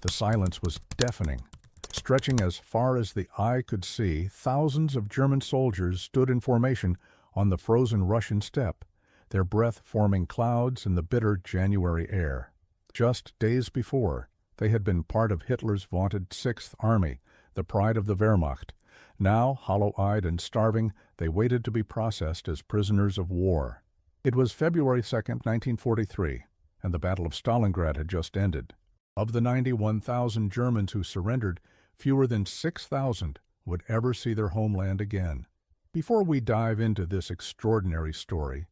The silence was deafening. Stretching as far as the eye could see, thousands of German soldiers stood in formation on the frozen Russian steppe, their breath forming clouds in the bitter January air. Just days before, they had been part of Hitler's vaunted Sixth Army, the pride of the Wehrmacht. Now, hollow-eyed and starving, they waited to be processed as prisoners of war. It was February 2, 1943, and the Battle of Stalingrad had just ended. Of the 91,000 Germans who surrendered, fewer than 6,000 would ever see their homeland again. Before we dive into this extraordinary story,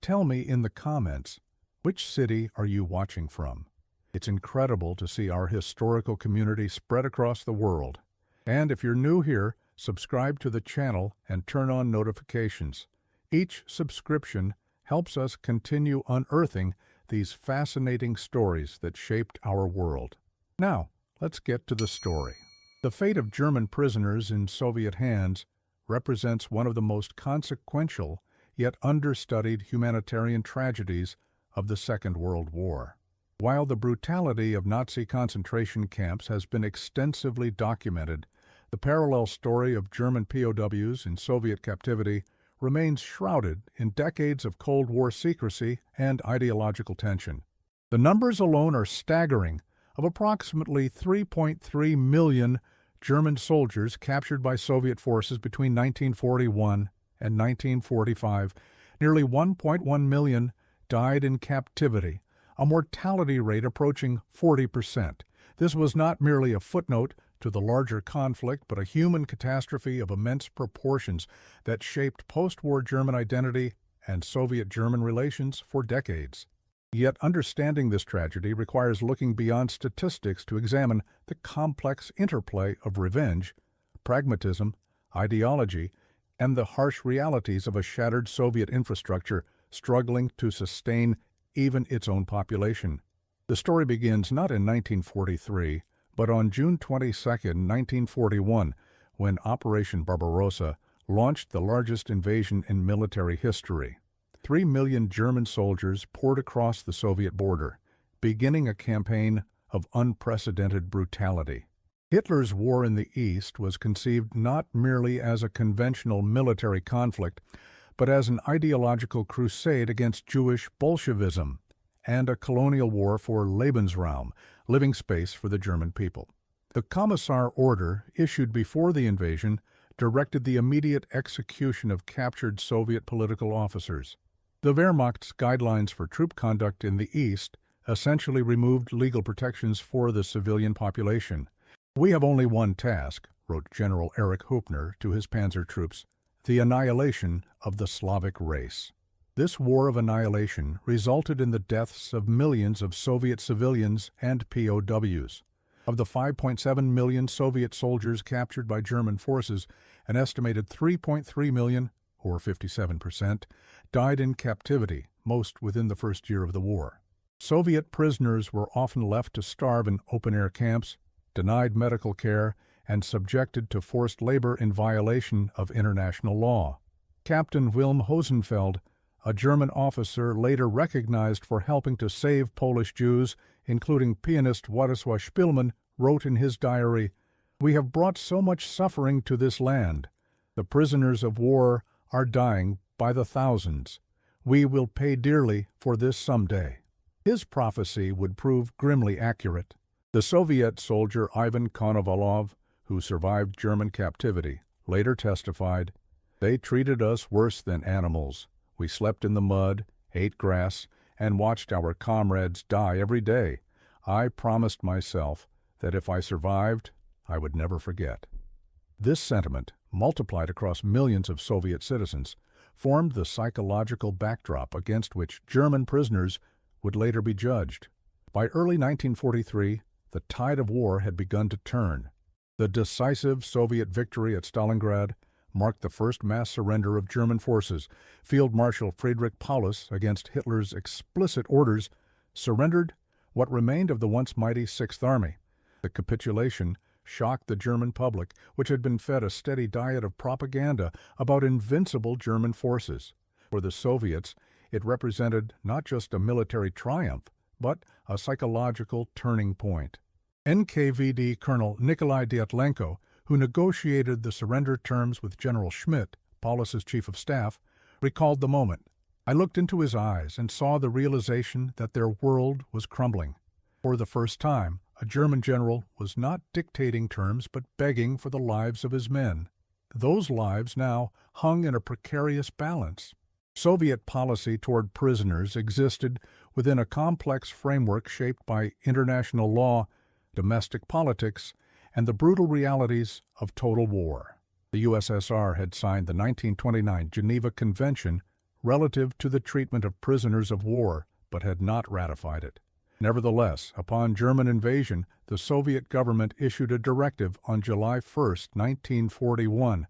tell me in the comments, which city are you watching from? It's incredible to see our historical community spread across the world. And if you're new here, subscribe to the channel and turn on notifications. Each subscription helps us continue unearthing these fascinating stories that shaped our world. Now, let's get to the story. The fate of German prisoners in Soviet hands represents one of the most consequential yet understudied humanitarian tragedies of the Second World War. While the brutality of Nazi concentration camps has been extensively documented, the parallel story of German POWs in Soviet captivity remains shrouded in decades of Cold War secrecy and ideological tension. The numbers alone are staggering, of approximately 3.3 million German soldiers captured by Soviet forces between 1941 and 1945. Nearly 1.1 million died in captivity, a mortality rate approaching 40%. This was not merely a footnote to the larger conflict, but a human catastrophe of immense proportions that shaped post-war German identity and Soviet-German relations for decades. Yet understanding this tragedy requires looking beyond statistics to examine the complex interplay of revenge, pragmatism, ideology, and the harsh realities of a shattered Soviet infrastructure struggling to sustain even its own population. The story begins not in 1943, but on June 22, 1941, when Operation Barbarossa launched the largest invasion in military history. 3 million German soldiers poured across the Soviet border, beginning a campaign of unprecedented brutality. Hitler's war in the East was conceived not merely as a conventional military conflict, but as an ideological crusade against Jewish Bolshevism and a colonial war for Lebensraum, living space for the German people. The Commissar order, issued before the invasion, directed the immediate execution of captured Soviet political officers. The Wehrmacht's guidelines for troop conduct in the East essentially removed legal protections for the civilian population. "We have only one task," wrote General Erich Hoepner to his panzer troops, "the annihilation of the Slavic race." This war of annihilation resulted in the deaths of millions of Soviet civilians and POWs. Of the 5.7 million Soviet soldiers captured by German forces, an estimated 3.3 million, or 57%, died in captivity, most within the first year of the war. Soviet prisoners were often left to starve in open-air camps, denied medical care, and subjected to forced labor in violation of international law. Captain Wilhelm Hosenfeld, a German officer later recognized for helping to save Polish Jews, including pianist Władysław Szpilman, wrote in his diary, "We have brought so much suffering to this land. The prisoners of war are dying by the thousands. We will pay dearly for this someday." His prophecy would prove grimly accurate. The Soviet soldier Ivan Konovalov, who survived German captivity, later testified, "They treated us worse than animals. We slept in the mud, ate grass, and watched our comrades die every day. I promised myself that if I survived, I would never forget." This sentiment, multiplied across millions of Soviet citizens, formed the psychological backdrop against which German prisoners would later be judged. By early 1943, the tide of war had begun to turn. The decisive Soviet victory at Stalingrad marked the first mass surrender of German forces. Field Marshal Friedrich Paulus, against Hitler's explicit orders, surrendered what remained of the once mighty Sixth Army. The capitulation shocked the German public, which had been fed a steady diet of propaganda about invincible German forces. For the Soviets, it represented not just a military triumph, but a psychological turning point. NKVD Colonel Nikolai Dyatlenko, who negotiated the surrender terms with General Schmidt, Paulus's chief of staff, recalled the moment. I looked into his eyes and saw the realization that their world was crumbling. For the first time, a German general was not dictating terms but begging for the lives of his men. Those lives now hung in a precarious balance. Soviet policy toward prisoners existed within a complex framework shaped by international law, domestic politics, and the brutal realities of total war. The USSR had signed the 1929 Geneva Convention relative to the treatment of prisoners of war, but had not ratified it. Nevertheless, upon German invasion, the Soviet government issued a directive on July 1, 1941,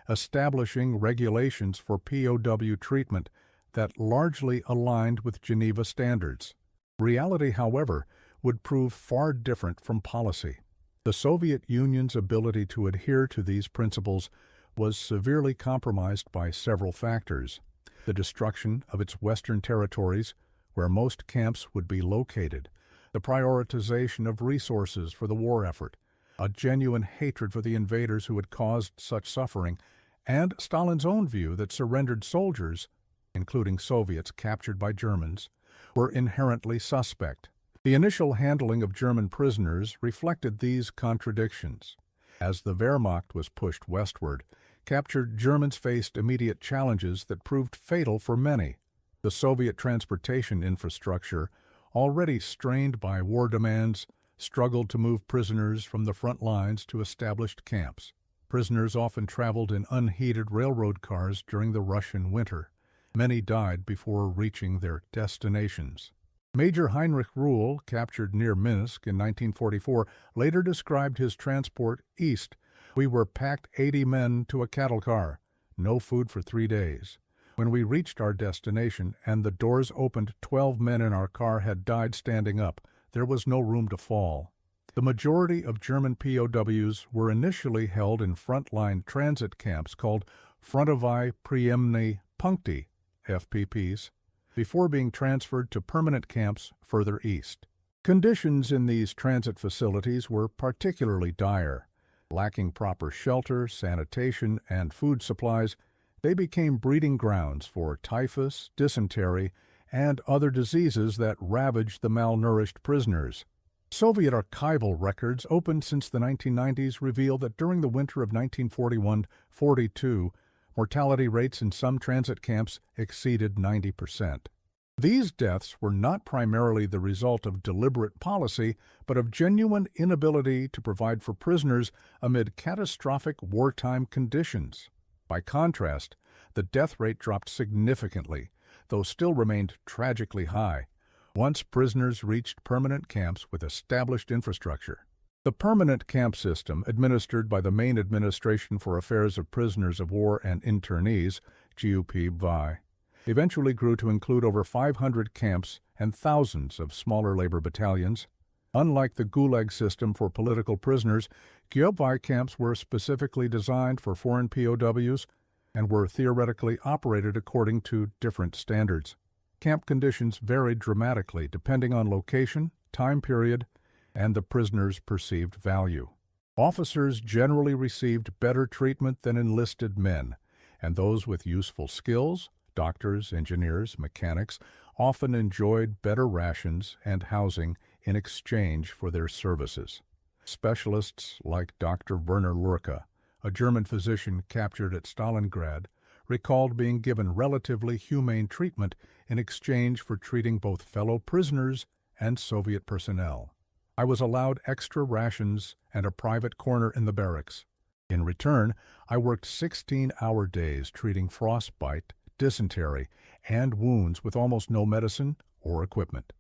establishing regulations for POW treatment that largely aligned with Geneva standards. Reality, however, would prove far different from policy. The Soviet Union's ability to adhere to these principles was severely compromised by several factors: the destruction of its western territories, where most camps would be located, the prioritization of resources for the war effort, a genuine hatred for the invaders who had caused such suffering, and Stalin's own view that surrendered soldiers, including Soviets captured by Germans, were inherently suspect. The initial handling of German prisoners reflected these contradictions. As the Wehrmacht was pushed westward, captured Germans faced immediate challenges that proved fatal for many. The Soviet transportation infrastructure, already strained by war demands, struggled to move prisoners from the front lines to established camps. Prisoners often traveled in unheated railroad cars during the Russian winter. Many died before reaching their destinations. Major Heinrich Rühl, captured near Minsk in 1944, later described his transport east. "We were packed 80 men to a cattle car, no food for 3 days. When we reached our destination and the doors opened, 12 men in our car had died standing up. There was no room to fall." The majority of German POWs were initially held in frontline transit camps called Frontovai Priemny Punkty, FPPs, before being transferred to permanent camps further east. Conditions in these transit facilities were particularly dire. Lacking proper shelter, sanitation, and food supplies, they became breeding grounds for typhus, dysentery, and other diseases that ravaged the malnourished prisoners. Soviet archival records opened since the 1990s reveal that during the winter of 1941-42, mortality rates in some transit camps exceeded 90%. These deaths were not primarily the result of deliberate policy, but of genuine inability to provide for prisoners amid catastrophic wartime conditions. By contrast, the death rate dropped significantly, though still remained tragically high, once prisoners reached permanent camps with established infrastructure. The permanent camp system, administered by the Main Administration for Affairs of Prisoners of War and Internees, GUPVI, eventually grew to include over 500 camps and thousands of smaller labor battalions. Unlike the Gulag system for political prisoners, GUPVI camps were specifically designed for foreign POWs and were theoretically operated according to different standards. Camp conditions varied dramatically depending on location, time period, and the prisoner's perceived value. Officers generally received better treatment than enlisted men, and those with useful skills, doctors, engineers, mechanics, often enjoyed better rations and housing in exchange for their services. Specialists like Dr. Werner Lurke, a German physician captured at Stalingrad, recalled being given relatively humane treatment in exchange for treating both fellow prisoners and Soviet personnel. I was allowed extra rations and a private corner in the barracks. In return, I worked 16-hour days treating frostbite, dysentery, and wounds with almost no medicine or equipment.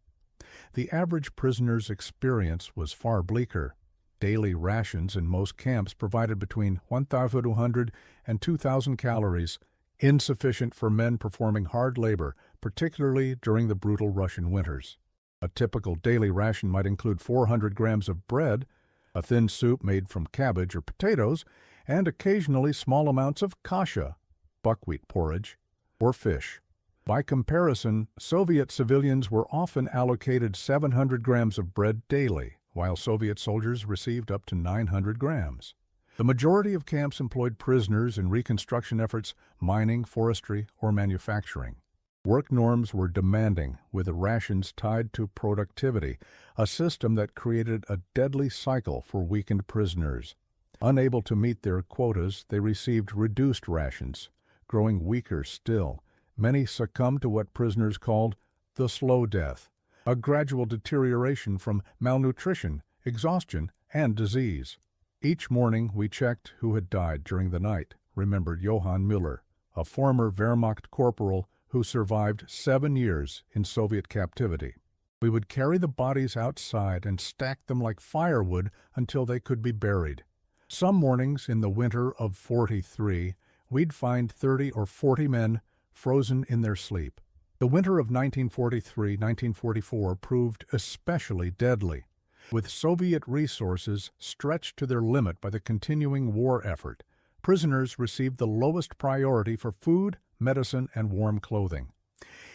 The average prisoner's experience was far bleaker. Daily rations in most camps provided between 1,200 and 2,000 calories, insufficient for men performing hard labor, particularly during the brutal Russian winters. A typical daily ration might include 400 grams of bread, a thin soup made from cabbage or potatoes, and occasionally small amounts of kasha, buckwheat porridge, or fish. By comparison, Soviet civilians were often allocated 700 grams of bread daily, while Soviet soldiers received up to 900 grams. The majority of camps employed prisoners in reconstruction efforts, mining, forestry, or manufacturing. Work norms were demanding, with the rations tied to productivity, a system that created a deadly cycle for weakened prisoners. Unable to meet their quotas, they received reduced rations. Growing weaker still, many succumbed to what prisoners called the slow death, a gradual deterioration from malnutrition, exhaustion, and disease. Each morning we checked who had died during the night, remembered Johann Müller, a former Wehrmacht corporal who survived 7 years in Soviet captivity. We would carry the bodies outside and stack them like firewood until they could be buried. Some mornings in the winter of '43, we'd find 30 or 40 men frozen in their sleep. The winter of 1943-1944 proved especially deadly, with Soviet resources stretched to their limit by the continuing war effort. Prisoners received the lowest priority for food, medicine, and warm clothing.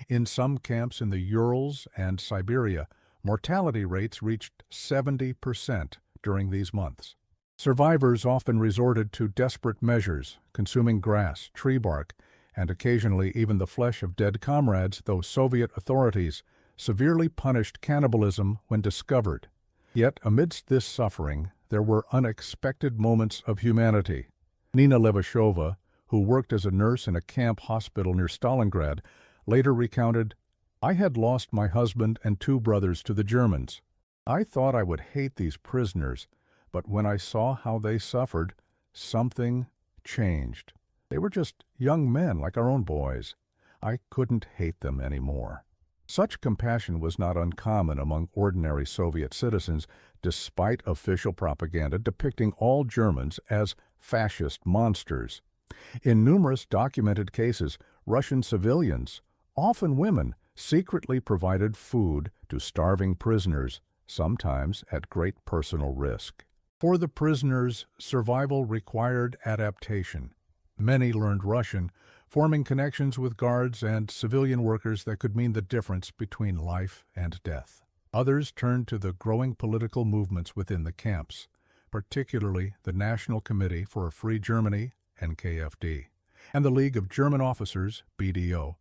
In some camps in the Urals and Siberia, mortality rates reached 70% during these months. Survivors often resorted to desperate measures, consuming grass, tree bark, and occasionally even the flesh of dead comrades, though Soviet authorities severely punished cannibalism when discovered. Yet amidst this suffering, there were unexpected moments of humanity. Nina Levashova, who worked as a nurse in a camp hospital near Stalingrad, later recounted, "I had lost my husband and 2 brothers to the Germans. I thought I would hate these prisoners, but when I saw how they suffered, something changed. They were just young men like our own boys. I couldn't hate them anymore." Such compassion was not uncommon among ordinary Soviet citizens, despite official propaganda depicting all Germans as fascist monsters. In numerous documented cases, Russian civilians, often women, secretly provided food to starving prisoners, sometimes at great personal risk. For the prisoners, survival required adaptation. Many learned Russian, forming connections with guards and civilian workers that could mean the difference between life and death. Others turned to the growing political movements within the camps, particularly the National Committee for a Free Germany, NKFD, and the League of German Officers, BDO.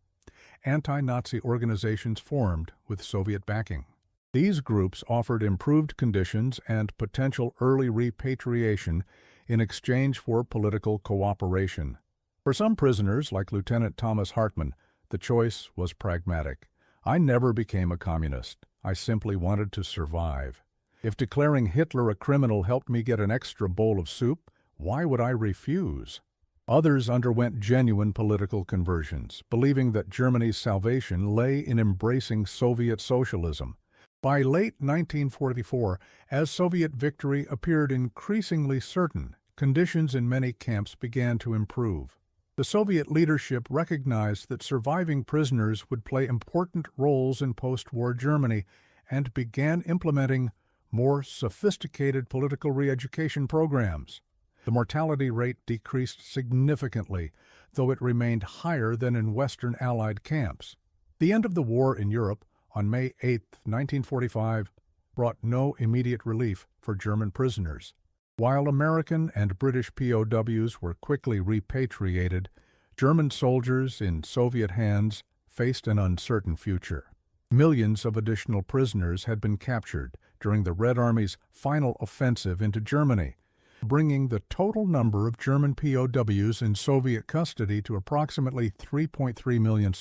Anti-Nazi organizations formed with Soviet backing. These groups offered improved conditions and potential early repatriation in exchange for political cooperation. For some prisoners, like Lieutenant Thomas Hartmann, the choice was pragmatic. "I never became a communist. I simply wanted to survive. If declaring Hitler a criminal helped me get an extra bowl of soup, why would I refuse?" Others underwent genuine political conversions, believing that Germany's salvation lay in embracing Soviet socialism. By late 1944, as Soviet victory appeared increasingly certain, conditions in many camps began to improve. The Soviet leadership recognized that surviving prisoners would play important roles in post-war Germany and began implementing more sophisticated political re-education programs. The mortality rate decreased significantly, though it remained higher than in Western Allied camps. The end of the war in Europe on May 8, 1945, brought no immediate relief for German prisoners. While American and British POWs were quickly repatriated, German soldiers in Soviet hands faced an uncertain future. Millions of additional prisoners had been captured during the Red Army's final offensive into Germany, bringing the total number of German POWs in Soviet custody to approximately 3.3 million.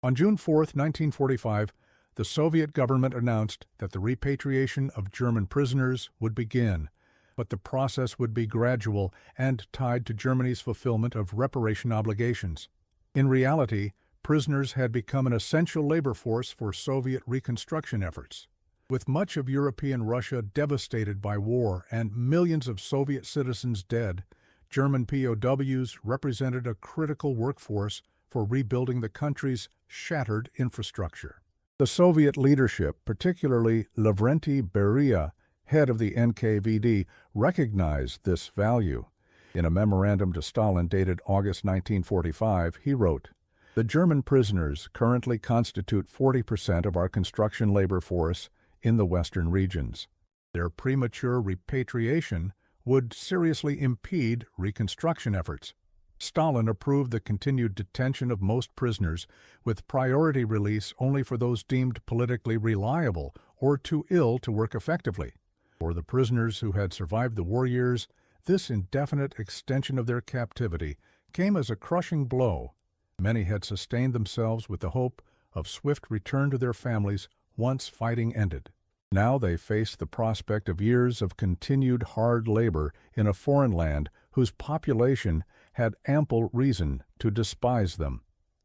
On June 4, 1945, the Soviet government announced that the repatriation of German prisoners would begin, but the process would be gradual and tied to Germany's fulfillment of reparation obligations. In reality, prisoners had become an essential labor force for Soviet reconstruction efforts. With much of European Russia devastated by war and millions of Soviet citizens dead, German POWs represented a critical workforce for rebuilding the country's shattered infrastructure. The Soviet leadership, particularly Lavrenti Beria, head of the NKVD, recognized this value. In a memorandum to Stalin dated August 1945, he wrote, "The German prisoners currently constitute 40% of our construction labor force in the western regions. Their premature repatriation would seriously impede reconstruction efforts. Stalin approved the continued detention of most prisoners, with priority release only for those deemed politically reliable or too ill to work effectively. For the prisoners who had survived the war years, this indefinite extension of their captivity came as a crushing blow. Many had sustained themselves with the hope of swift return to their families once fighting ended. Now they faced the prospect of years of continued hard labor in a foreign land whose population had ample reason to despise them.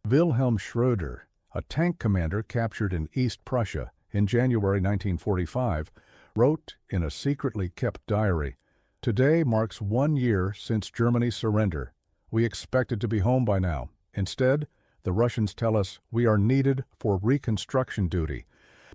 Wilhelm Schröder, a tank commander captured in East Prussia in January 1945, wrote in a secretly kept diary, "Today marks 1 year since Germany's surrender. We expected to be home by now. Instead, the Russians tell us we are needed for reconstruction duty.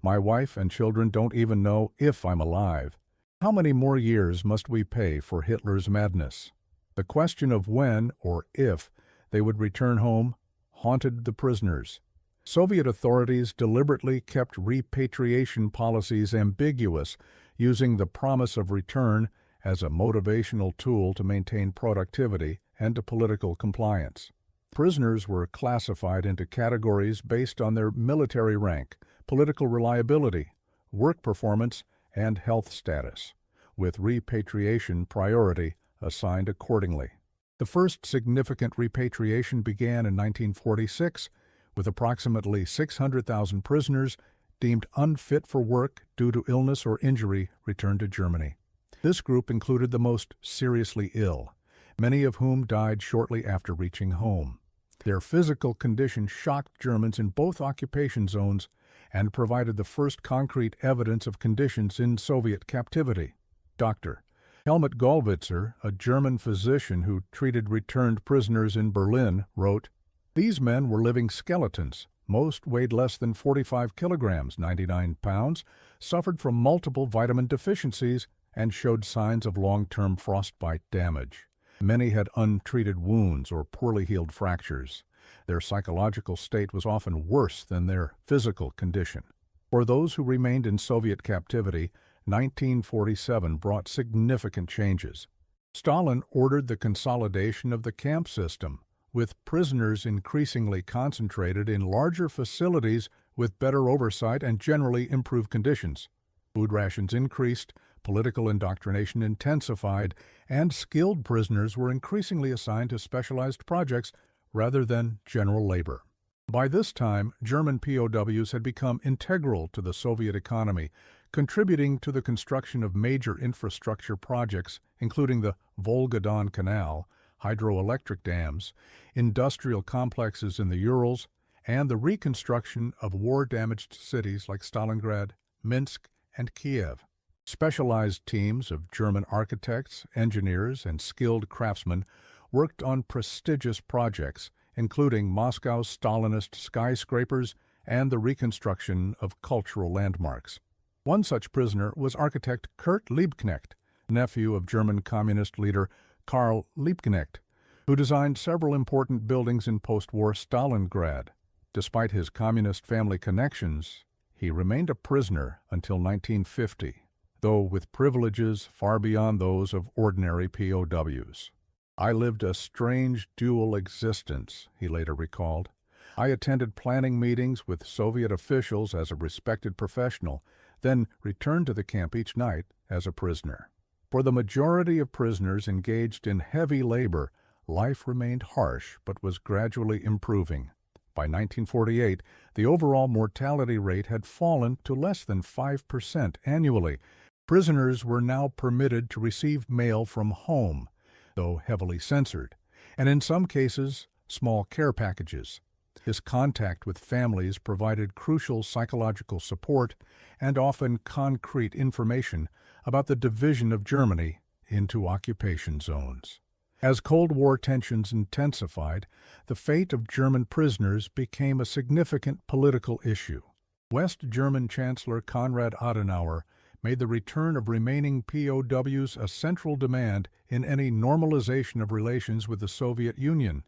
My wife and children don't even know if I'm alive. How many more years must we pay for Hitler's madness?" The question of when or if they would return home haunted the prisoners. Soviet authorities deliberately kept repatriation policies ambiguous, using the promise of return as a motivational tool to maintain productivity and political compliance. Prisoners were classified into categories based on their military rank, political reliability, work performance, and health status, with repatriation priority assigned accordingly. The first significant repatriation began in 1946, with approximately 600,000 prisoners deemed unfit for work due to illness or injury returned to Germany. This group included the most seriously ill, many of whom died shortly after reaching home. Their physical condition shocked Germans in both occupation zones and provided the first concrete evidence of conditions in Soviet captivity. Dr. Helmut Gollwitzer, a German physician who treated returned prisoners in Berlin, wrote, "These men were living skeletons. Most weighed less than 45 kilograms, 99 pounds, suffered from multiple vitamin deficiencies, and showed signs of long-term frostbite damage. Many had untreated wounds or poorly healed fractures. Their psychological state was often worse than their physical condition." For those who remained in Soviet captivity, 1947 brought significant changes. Stalin ordered the consolidation of the camp system, with prisoners increasingly concentrated in larger facilities with better oversight and generally improved conditions. Food rations increased, political indoctrination intensified, and skilled prisoners were increasingly assigned to specialized projects rather than general labor. By this time, German POWs had become integral to the Soviet economy, contributing to the construction of major infrastructure projects, including the Volga-Don Canal, hydroelectric dams, industrial complexes in the Urals, and the reconstruction of war-damaged cities like Stalingrad, Minsk, and Kiev. Specialized teams of German architects, engineers, and skilled craftsmen worked on prestigious projects, including Moscow's Stalinist skyscrapers and the reconstruction of cultural landmarks. One such prisoner was architect Kurt Liebknecht, nephew of German communist leader Karl Liebknecht, who designed several important buildings in post-war Stalingrad. Despite his communist family connections, he remained a prisoner until 1950, though with privileges far beyond those of ordinary POWs. "I lived a strange dual existence," he later recalled. "I attended planning meetings with Soviet officials as a respected professional, then returned to the camp each night as a prisoner." For the majority of prisoners engaged in heavy labor, life remained harsh but was gradually improving. By 1948, the overall mortality rate had fallen to less than 5% annually. Prisoners were now permitted to receive mail from home, though heavily censored, and in some cases, small care packages. This contact with families provided crucial psychological support and often concrete information about the division of Germany into occupation zones. As Cold War tensions intensified, the fate of German prisoners became a significant political issue. West German Chancellor Konrad Adenauer made the return of remaining POWs a central demand in any normalization of relations with the Soviet Union.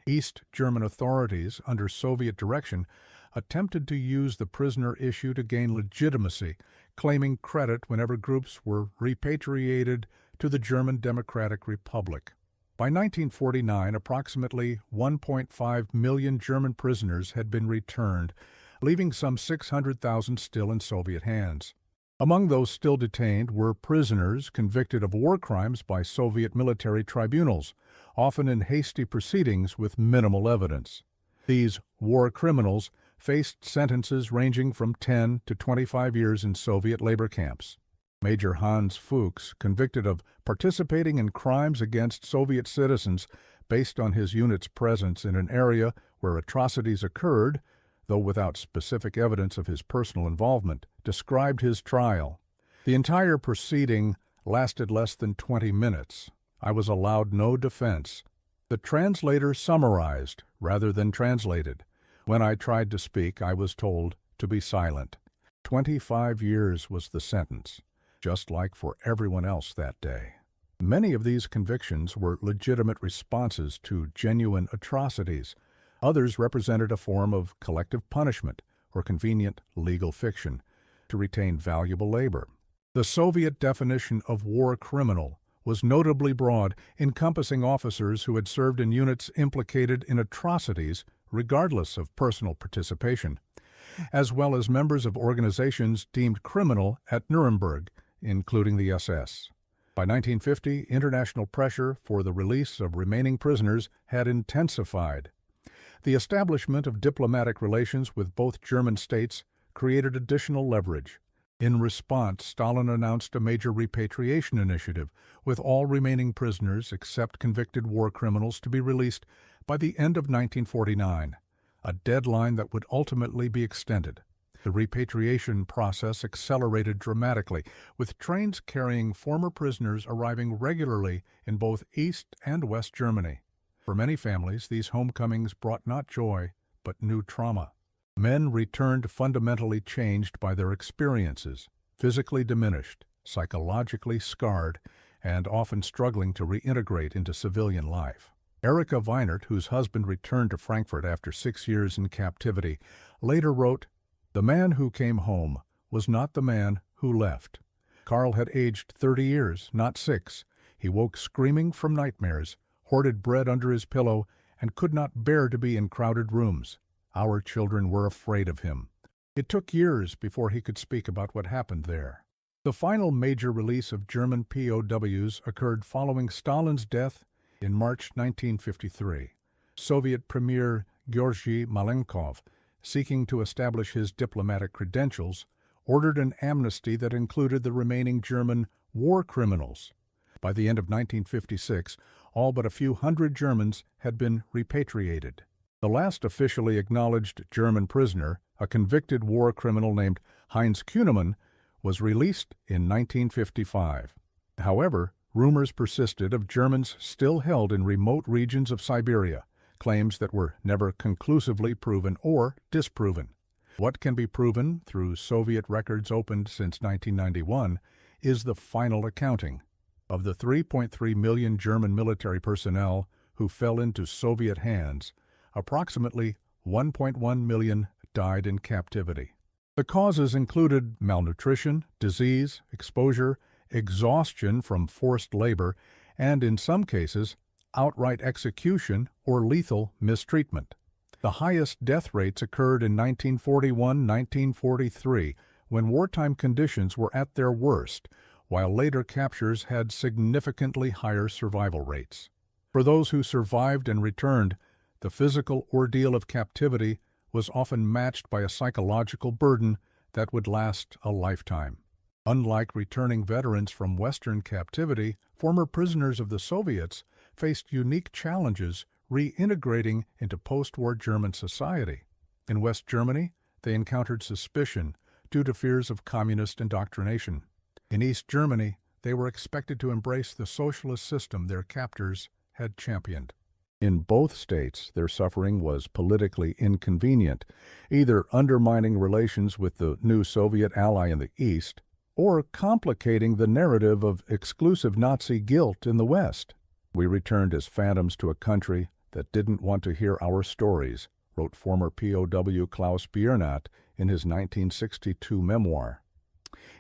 East German authorities, under Soviet direction, attempted to use the prisoner issue to gain legitimacy, claiming credit whenever groups were repatriated to the German Democratic Republic. By 1949, approximately 1.5 million German prisoners had been returned, leaving some 600,000 still in Soviet hands. Among those still detained were prisoners convicted of war crimes by Soviet military tribunals, often in hasty proceedings with minimal evidence. These war criminals faced sentences ranging from 10 to 25 years in Soviet labor camps. Major Hans Fuchs, convicted of participating in crimes against Soviet citizens based on his unit's presence in an area where atrocities occurred, though without specific evidence of his personal involvement, described his trial. The entire proceeding lasted less than 20 minutes. I was allowed no defense. The translator summarized rather than translated. When I tried to speak, I was told to be silent. 25 years was the sentence, just like for everyone else that day. Many of these convictions were legitimate responses to genuine atrocities. Others represented a form of collective punishment or convenient legal fiction to retain valuable labor. The Soviet definition of war criminal was notably broad, encompassing officers who had served in units implicated in atrocities regardless of personal participation, as well as members of organizations deemed criminal at Nuremberg, including the SS. By 1950, international pressure for the release of remaining prisoners had intensified. The establishment of diplomatic relations with both German states created additional leverage. In response, Stalin announced a major repatriation initiative, with all remaining prisoners except convicted war criminals to be released by the end of 1949, a deadline that would ultimately be extended. The repatriation process accelerated dramatically, with trains carrying former prisoners arriving regularly in both East and West Germany. For many families, these homecomings brought not joy, but new trauma. Men returned fundamentally changed by their experiences, physically diminished, psychologically scarred, and often struggling to reintegrate into civilian life. Erika Weinert, whose husband returned to Frankfurt after 6 years in captivity, later wrote, "The man who came home was not the man who left. Karl had aged 30 years, not 6. He woke screaming from nightmares, hoarded bread under his pillow, and could not bear to be in crowded rooms. Our children were afraid of him." It took years before he could speak about what happened there. The final major release of German POWs occurred following Stalin's death in March 1953. Soviet Premier Georgy Malenkov, seeking to establish his diplomatic credentials, ordered an amnesty that included the remaining German war criminals. By the end of 1956, all but a few hundred Germans had been repatriated. The last officially acknowledged German prisoner, a convicted war criminal named Heinz Kuhnemann, was released in 1955. However, rumors persisted of Germans still held in remote regions of Siberia, claims that were never conclusively proven or disproven. What can be proven through Soviet records opened since 1991 is the final accounting. Of the 3.3 million German military personnel who fell into Soviet hands, approximately 1.1 million died in captivity. The causes included malnutrition, disease, exposure, exhaustion from forced labor, and in some cases, outright execution or lethal mistreatment. The highest death rates occurred in 1941-1943, when wartime conditions were at their worst, while later captures had significantly higher survival rates. For those who survived and returned, the physical ordeal of captivity was often matched by a psychological burden that would last a lifetime. Unlike returning veterans from Western captivity, former prisoners of the Soviets faced unique challenges reintegrating into post-war German society. In West Germany, they encountered suspicion due to fears of communist indoctrination. In East Germany, they were expected to embrace the socialist system their captors had championed. In both states, their suffering was politically inconvenient, either undermining relations with the new Soviet ally in the East or complicating the narrative of exclusive Nazi guilt in the West. "We returned as phantoms to a country that didn't want to hear our stories," wrote former POW Klaus Biernat in his 1962 memoir.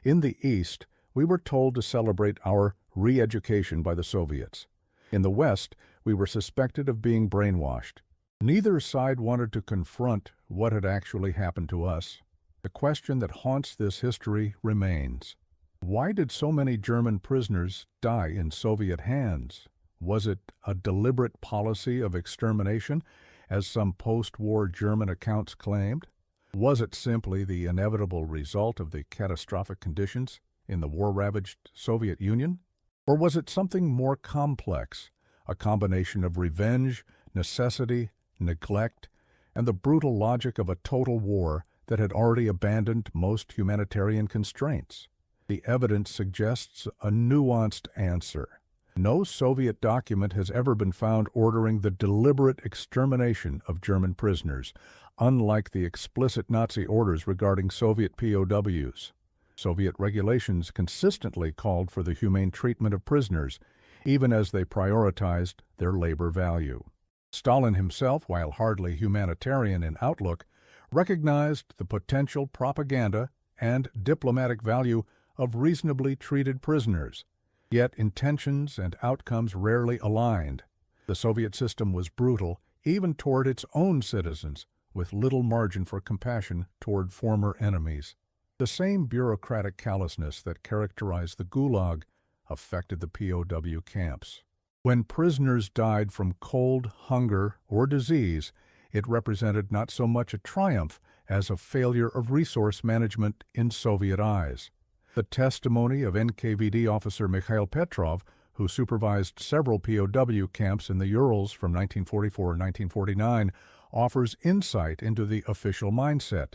In the East, we were told to celebrate our re-education by the Soviets. In the West, we were suspected of being brainwashed. Neither side wanted to confront what had actually happened to us. The question that haunts this history remains. Why did so many German prisoners die in Soviet hands? Was it a deliberate policy of extermination, as some post-war German accounts claimed? Was it simply the inevitable result of the catastrophic conditions in the war-ravaged Soviet Union? Or was it something more complex, a combination of revenge, necessity, neglect, and the brutal logic of a total war that had already abandoned most humanitarian constraints? The evidence suggests a nuanced answer. No Soviet document has ever been found ordering the deliberate extermination of German prisoners, unlike the explicit Nazi orders regarding Soviet POWs. Soviet regulations consistently called for the humane treatment of prisoners, even as they prioritized their labor value. Stalin himself, while hardly humanitarian in outlook, recognized the potential propaganda and diplomatic value of reasonably treated prisoners. Yet intentions and outcomes rarely aligned. The Soviet system was brutal, even toward its own citizens, with little margin for compassion toward former enemies. The same bureaucratic callousness that characterized the Gulag affected the POW camps. When prisoners died from cold, hunger, or disease, it represented not so much a triumph as a failure of resource management in Soviet eyes. The testimony of NKVD officer Mikhail Petrov, who supervised several POW camps in the Urals from 1944 and 1949, offers insight into the official mindset.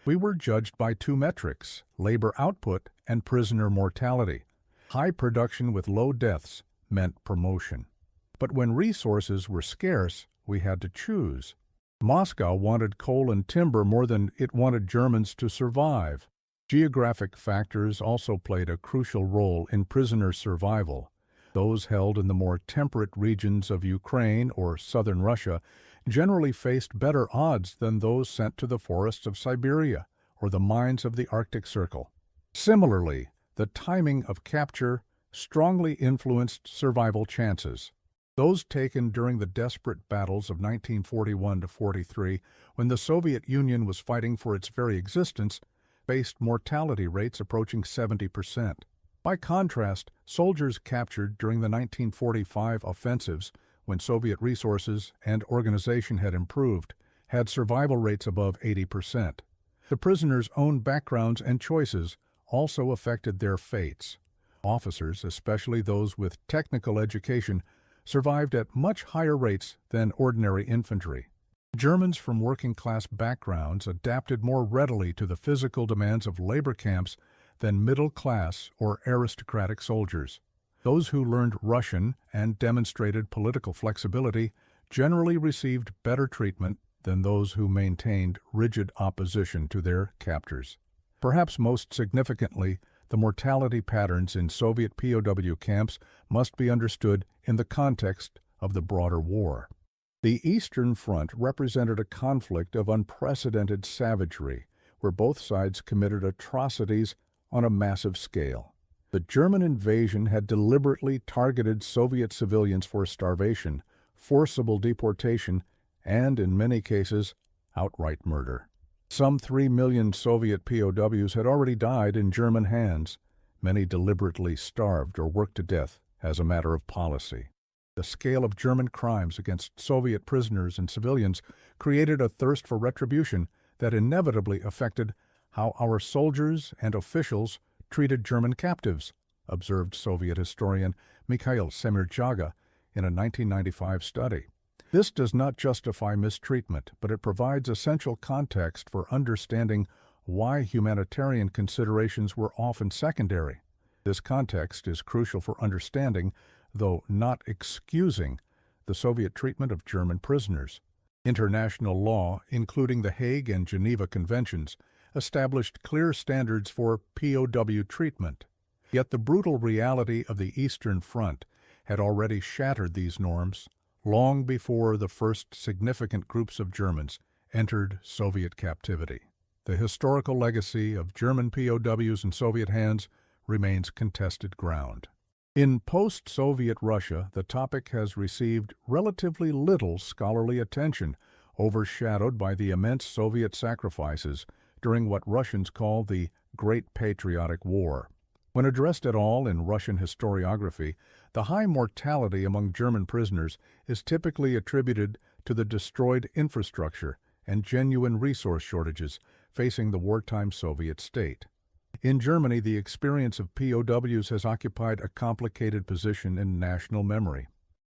We were judged by two metrics, labor output and prisoner mortality. High production with low deaths meant promotion. But when resources were scarce, we had to choose. Moscow wanted coal and timber more than it wanted Germans to survive. Geographic factors also played a crucial role in prisoner survival. Those held in the more temperate regions of Ukraine or southern Russia generally faced better odds than those sent to the forests of Siberia or the mines of the Arctic Circle. Similarly, the timing of capture strongly influenced survival chances. Those taken during the desperate battles of 1941 to 43, when the Soviet Union was fighting for its very existence, faced mortality rates approaching 70%. By contrast, soldiers captured during the 1945 offensives, when Soviet resources and organization had improved, had survival rates above 80%. The prisoners' own backgrounds and choices also affected their fates. Officers, especially those with technical education, survived at much higher rates than ordinary infantry. Germans from working-class backgrounds adapted more readily to the physical demands of labor camps than middle-class or aristocratic soldiers. Those who learned Russian and demonstrated political flexibility generally received better treatment than those who maintained rigid opposition to their captors. Perhaps most significantly, the mortality patterns in Soviet POW camps must be understood in the context of the broader war. The Eastern Front represented a conflict of unprecedented savagery, where both sides committed atrocities on a massive scale. The German invasion had deliberately targeted Soviet civilians for starvation, forcible deportation, and, in many cases, outright murder. Some 3 million Soviet POWs had already died in German hands. Many deliberately starved or worked to death as a matter of policy. The scale of German crimes against Soviet prisoners and civilians created a thirst for retribution that inevitably affected how our soldiers and officials treated German captives, observed Soviet historian Mikhail Semirjaga in a 1995 study. This does not justify mistreatment, but it provides essential context for understanding why humanitarian considerations were often secondary. This context is crucial for understanding, though not excusing, the Soviet treatment of German prisoners. International law, including the Hague and Geneva Conventions, established clear standards for POW treatment. Yet the brutal reality of the Eastern Front had already shattered these norms long before the first significant groups of Germans entered Soviet captivity. the historical legacy of German POWs in Soviet hands remains contested ground. In post-Soviet Russia, the topic has received relatively little scholarly attention, overshadowed by the immense Soviet sacrifices during what Russians call the Great Patriotic War. When addressed at all in Russian historiography, the high mortality among German prisoners is typically attributed to the destroyed infrastructure and genuine resource shortages facing the wartime Soviet state. In Germany, the experience of POWs has occupied a complicated position in national memory.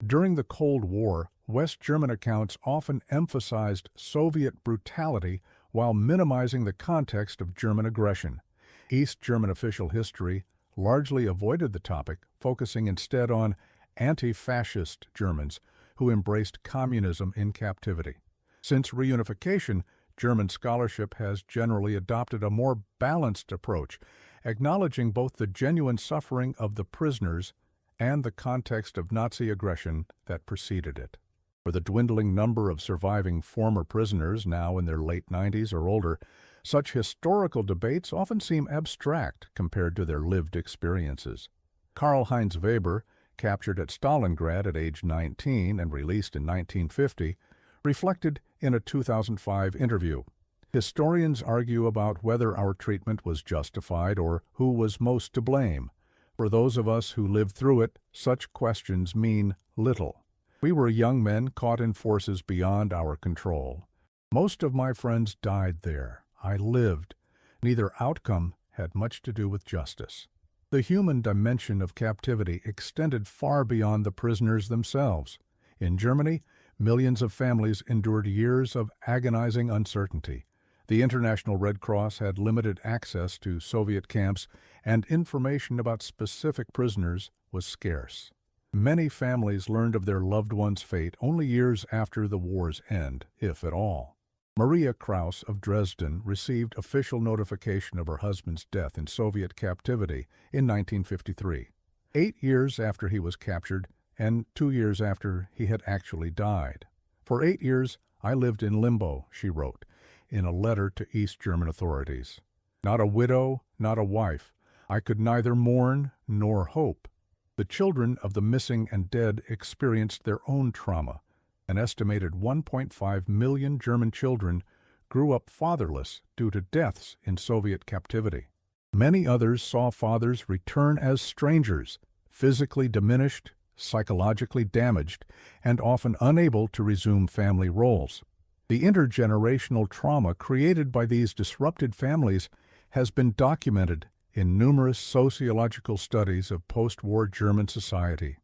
During the Cold War, West German accounts often emphasized Soviet brutality while minimizing the context of German aggression. East German official history largely avoided the topic, focusing instead on anti-fascist Germans who embraced communism in captivity. Since reunification, German scholarship has generally adopted a more balanced approach, acknowledging both the genuine suffering of the prisoners and the context of Nazi aggression that preceded it. For the dwindling number of surviving former prisoners, now in their late 90s or older, such historical debates often seem abstract compared to their lived experiences. Karl-Heinz Weber, captured at Stalingrad at age 19 and released in 1950, reflected in a 2005 interview. Historians argue about whether our treatment was justified or who was most to blame. For those of us who lived through it, such questions mean little. We were young men caught in forces beyond our control. Most of my friends died there. I lived. Neither outcome had much to do with justice. The human dimension of captivity extended far beyond the prisoners themselves. In Germany, millions of families endured years of agonizing uncertainty. The International Red Cross had limited access to Soviet camps, and information about specific prisoners was scarce. Many families learned of their loved ones' fate only years after the war's end, if at all. Maria Kraus of Dresden received official notification of her husband's death in Soviet captivity in 1953, 8 years after he was captured and 2 years after he had actually died. For 8 years, I lived in limbo, she wrote, in a letter to East German authorities. Not a widow, not a wife. I could neither mourn nor hope. The children of the missing and dead experienced their own trauma. An estimated 1.5 million German children grew up fatherless due to deaths in Soviet captivity. Many others saw fathers return as strangers, physically diminished, psychologically damaged, and often unable to resume family roles. The intergenerational trauma created by these disrupted families has been documented in numerous sociological studies of post-war German society.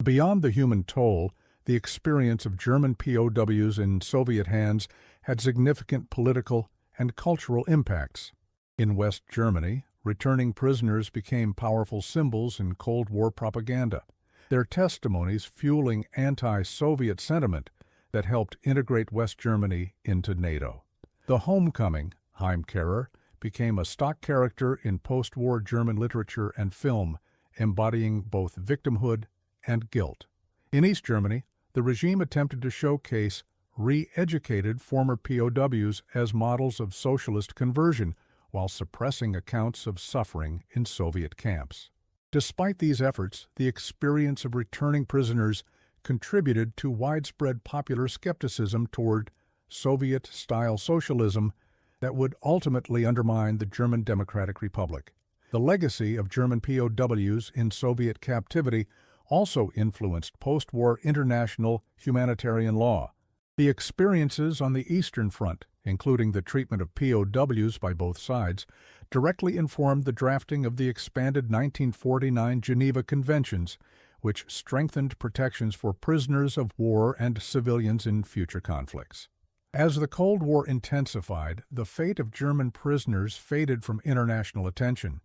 Beyond the human toll, the experience of German POWs in Soviet hands had significant political and cultural impacts. In West Germany, returning prisoners became powerful symbols in Cold War propaganda, their testimonies fueling anti-Soviet sentiment that helped integrate West Germany into NATO. The homecoming, Heimkehrer, became a stock character in post-war German literature and film, embodying both victimhood and guilt. In East Germany, the regime attempted to showcase re-educated former POWs as models of socialist conversion while suppressing accounts of suffering in Soviet camps. Despite these efforts, the experience of returning prisoners contributed to widespread popular skepticism toward Soviet-style socialism that would ultimately undermine the German Democratic Republic. The legacy of German POWs in Soviet captivity also influenced post-war international humanitarian law. The experiences on the Eastern Front, including the treatment of POWs by both sides, directly informed the drafting of the expanded 1949 Geneva Conventions, which strengthened protections for prisoners of war and civilians in future conflicts. As the Cold War intensified, the fate of German prisoners faded from international attention.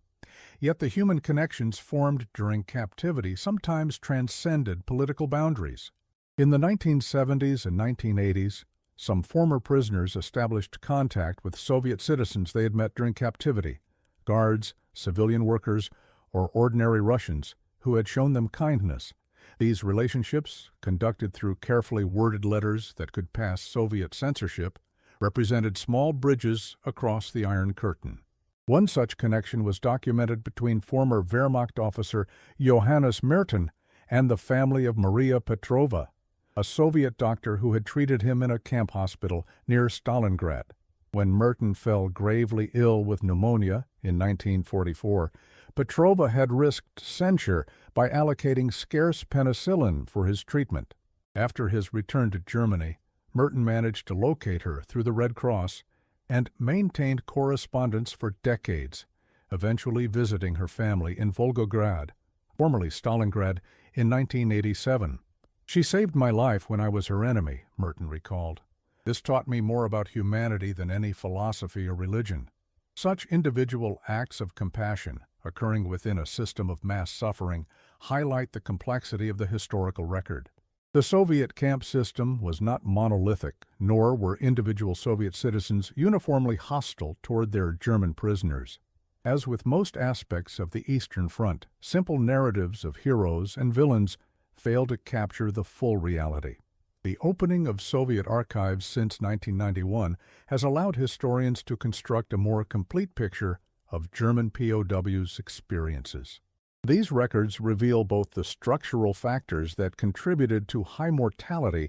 Yet the human connections formed during captivity sometimes transcended political boundaries. In the 1970s and 1980s, some former prisoners established contact with Soviet citizens they had met during captivity, guards, civilian workers, or ordinary Russians who had shown them kindness. These relationships, conducted through carefully worded letters that could pass Soviet censorship, represented small bridges across the Iron Curtain. One such connection was documented between former Wehrmacht officer Johannes Merton and the family of Maria Petrova, a Soviet doctor who had treated him in a camp hospital near Stalingrad. When Merton fell gravely ill with pneumonia in 1944, Petrova had risked censure by allocating scarce penicillin for his treatment. After his return to Germany, Merton managed to locate her through the Red Cross and maintained correspondence for decades, eventually visiting her family in Volgograd, formerly Stalingrad, in 1987. "She saved my life when I was her enemy," Merton recalled. "This taught me more about humanity than any philosophy or religion." Such individual acts of compassion, occurring within a system of mass suffering, highlight the complexity of the historical record. The Soviet camp system was not monolithic, nor were individual Soviet citizens uniformly hostile toward their German prisoners. As with most aspects of the Eastern Front, simple narratives of heroes and villains fail to capture the full reality. The opening of Soviet archives since 1991 has allowed historians to construct a more complete picture of German POWs' experiences. These records reveal both the structural factors that contributed to high mortality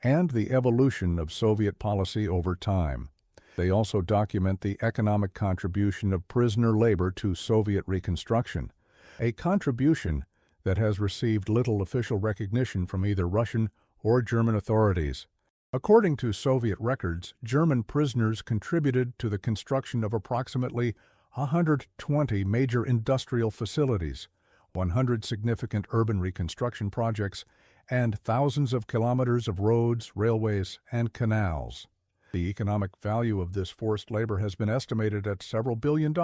and the evolution of Soviet policy over time. They also document the economic contribution of prisoner labor to Soviet reconstruction, a contribution that has received little official recognition from either Russian or German authorities. According to Soviet records, German prisoners contributed to the construction of approximately 120 major industrial facilities, 100 significant urban reconstruction projects, and thousands of kilometers of roads, railways, and canals. The economic value of this forced labor has been estimated at several $billion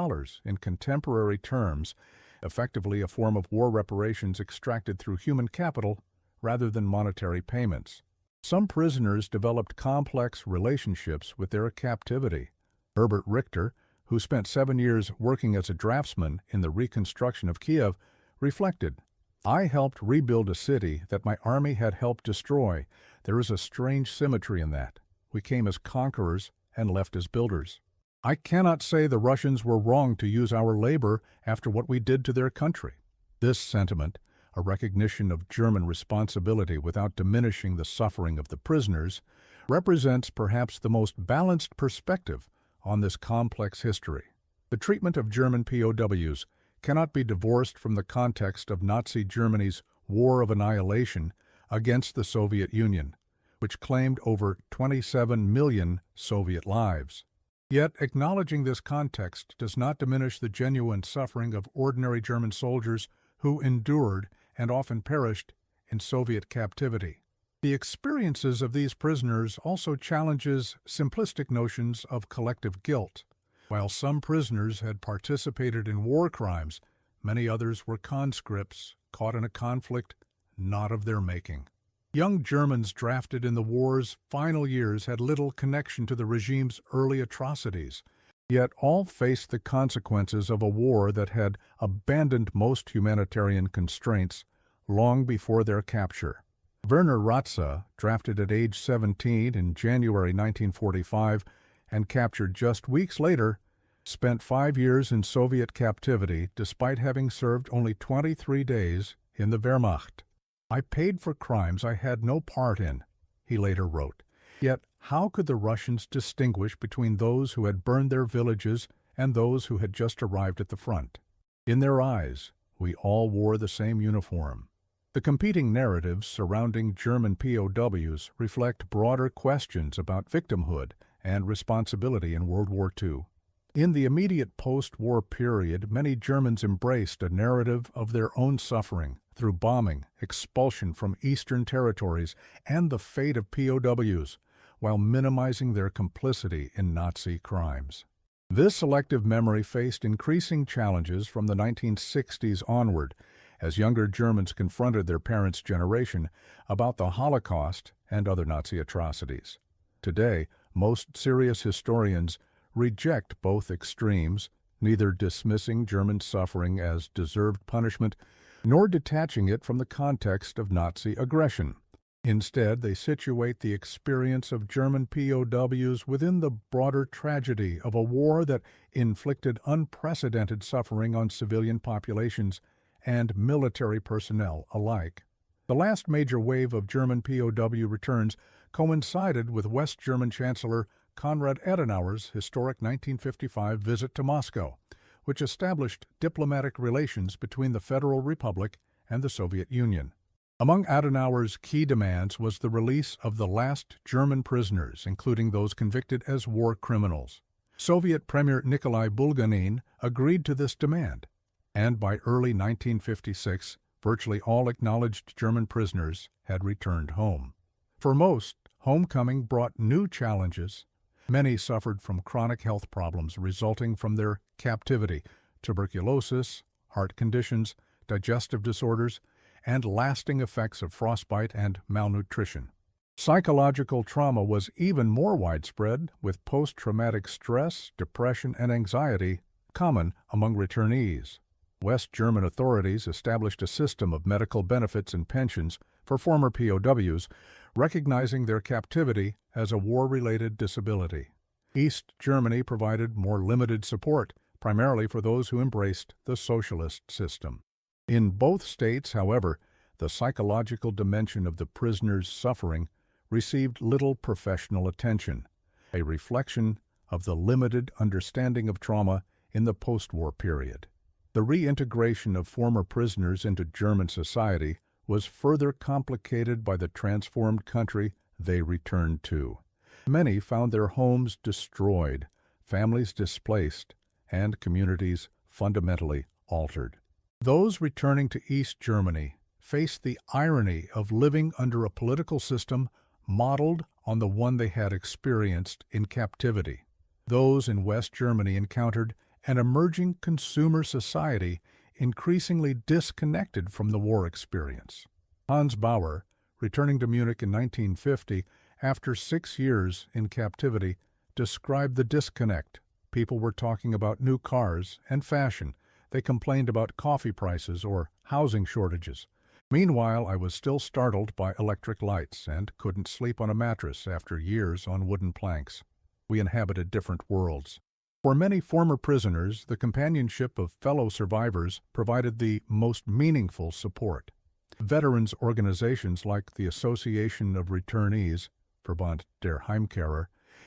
in contemporary terms, effectively a form of war reparations extracted through human capital rather than monetary payments. Some prisoners developed complex relationships with their captivity. Herbert Richter, who spent 7 years working as a draftsman in the reconstruction of Kiev, reflected, "I helped rebuild a city that my army had helped destroy. There is a strange symmetry in that. We came as conquerors and left as builders. I cannot say the Russians were wrong to use our labor after what we did to their country." This sentiment, a recognition of German responsibility without diminishing the suffering of the prisoners, represents perhaps the most balanced perspective on this complex history. The treatment of German POWs cannot be divorced from the context of Nazi Germany's war of annihilation against the Soviet Union, which claimed over 27 million Soviet lives. Yet acknowledging this context does not diminish the genuine suffering of ordinary German soldiers who endured and often perished in Soviet captivity. The experiences of these prisoners also challenges simplistic notions of collective guilt. While some prisoners had participated in war crimes, many others were conscripts caught in a conflict not of their making. Young Germans drafted in the war's final years had little connection to the regime's early atrocities, yet all faced the consequences of a war that had abandoned most humanitarian constraints long before their capture. Werner Ratze, drafted at age 17 in January 1945 and captured just weeks later, spent 5 years in Soviet captivity despite having served only 23 days in the Wehrmacht. "I paid for crimes I had no part in," he later wrote. Yet how could the Russians distinguish between those who had burned their villages and those who had just arrived at the front? In their eyes, we all wore the same uniform. The competing narratives surrounding German POWs reflect broader questions about victimhood and responsibility in World War II. In the immediate post-war period, many Germans embraced a narrative of their own suffering through bombing, expulsion from Eastern territories, and the fate of POWs, while minimizing their complicity in Nazi crimes. This selective memory faced increasing challenges from the 1960s onward, as younger Germans confronted their parents' generation about the Holocaust and other Nazi atrocities. Today, most serious historians reject both extremes, neither dismissing German suffering as deserved punishment nor detaching it from the context of Nazi aggression. Instead, they situate the experience of German POWs within the broader tragedy of a war that inflicted unprecedented suffering on civilian populations and military personnel alike. The last major wave of German POW returns coincided with West German Chancellor Konrad Adenauer's historic 1955 visit to Moscow, which established diplomatic relations between the Federal Republic and the Soviet Union. Among Adenauer's key demands was the release of the last German prisoners, including those convicted as war criminals. Soviet Premier Nikolai Bulganin agreed to this demand, and by early 1956, virtually all acknowledged German prisoners had returned home. For most, homecoming brought new challenges. Many suffered from chronic health problems resulting from their captivity, tuberculosis, heart conditions, digestive disorders, and lasting effects of frostbite and malnutrition. Psychological trauma was even more widespread, with post-traumatic stress, depression, and anxiety common among returnees. West German authorities established a system of medical benefits and pensions for former POWs, recognizing their captivity as a war-related disability. East Germany provided more limited support, primarily for those who embraced the socialist system. In both states, however, the psychological dimension of the prisoners' suffering received little professional attention, a reflection of the limited understanding of trauma in the post-war period. The reintegration of former prisoners into German society was further complicated by the transformed country they returned to. Many found their homes destroyed, families displaced, and communities fundamentally altered. Those returning to East Germany faced the irony of living under a political system modeled on the one they had experienced in captivity. Those in West Germany encountered an emerging consumer society increasingly disconnected from the war experience. Hans Bauer, returning to Munich in 1950 after 6 years in captivity, described the disconnect. People were talking about new cars and fashion. They complained about coffee prices or housing shortages. Meanwhile, I was still startled by electric lights and couldn't sleep on a mattress after years on wooden planks. We inhabited different worlds. For many former prisoners, the companionship of fellow survivors provided the most meaningful support. Veterans organizations like the Association of Returnees, Verband der Heimkehrer,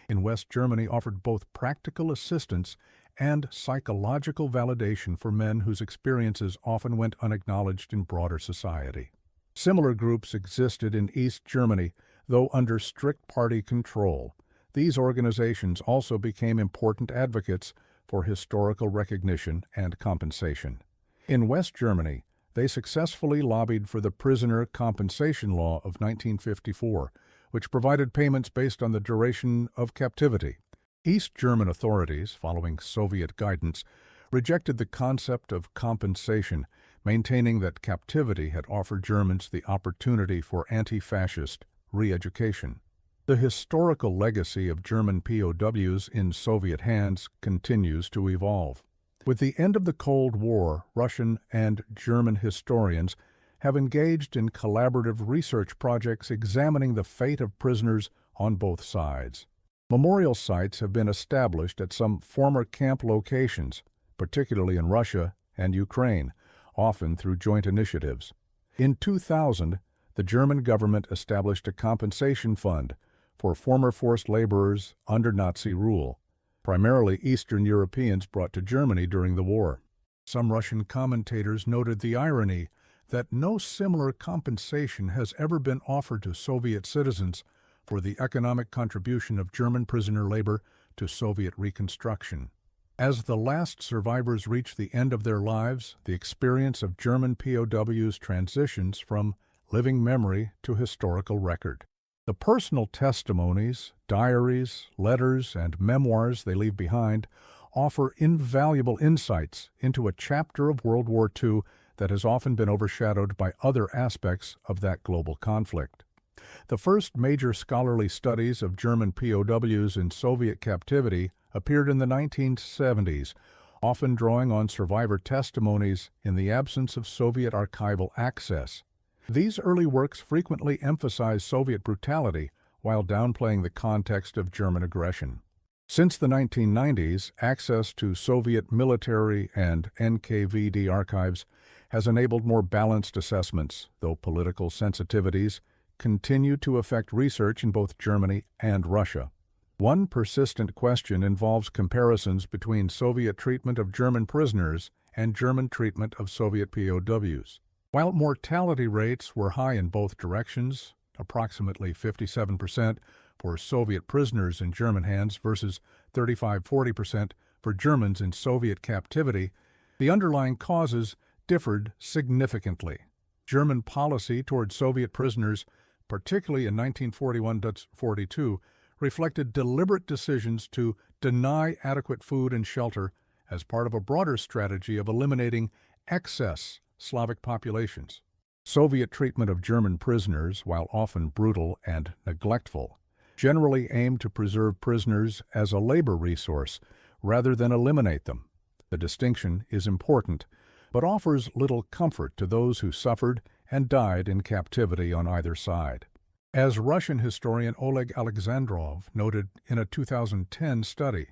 in West Germany offered both practical assistance and psychological validation for men whose experiences often went unacknowledged in broader society. Similar groups existed in East Germany, though under strict party control. These organizations also became important advocates for historical recognition and compensation. In West Germany, they successfully lobbied for the Prisoner Compensation Law of 1954, which provided payments based on the duration of captivity. East German authorities, following Soviet guidance, rejected the concept of compensation, maintaining that captivity had offered Germans the opportunity for anti-fascist re-education. The historical legacy of German POWs in Soviet hands continues to evolve. With the end of the Cold War, Russian and German historians have engaged in collaborative research projects examining the fate of prisoners on both sides. Memorial sites have been established at some former camp locations, particularly in Russia and Ukraine, often through joint initiatives. In 2000, the German government established a compensation fund for former forced laborers under Nazi rule, primarily Eastern Europeans brought to Germany during the war. Some Russian commentators noted the irony that no similar compensation has ever been offered to Soviet citizens for the economic contribution of German prisoner labor to Soviet reconstruction. As the last survivors reach the end of their lives, the experience of German POWs transitions from living memory to historical record. The personal testimonies, diaries, letters, and memoirs they leave behind offer invaluable insights into a chapter of World War II that has often been overshadowed by other aspects of that global conflict. The first major scholarly studies of German POWs in Soviet captivity appeared in the 1970s, often drawing on survivor testimonies in the absence of Soviet archival access. These early works frequently emphasize Soviet brutality while downplaying the context of German aggression. Since the 1990s, access to Soviet military and NKVD archives has enabled more balanced assessments, though political sensitivities continue to affect research in both Germany and Russia. One persistent question involves comparisons between Soviet treatment of German prisoners and German treatment of Soviet POWs. While mortality rates were high in both directions, approximately 57% for Soviet prisoners in German hands versus 35–40% for Germans in Soviet captivity, the underlying causes differed significantly. German policy toward Soviet prisoners, particularly in 1941–42, reflected deliberate decisions to deny adequate food and shelter as part of a broader strategy of eliminating excess Slavic populations. Soviet treatment of German prisoners, while often brutal and neglectful, generally aimed to preserve prisoners as a labor resource rather than eliminate them. The distinction is important, but offers little comfort to those who suffered and died in captivity on either side. As Russian historian Oleg Alexandrov noted in a 2010 study,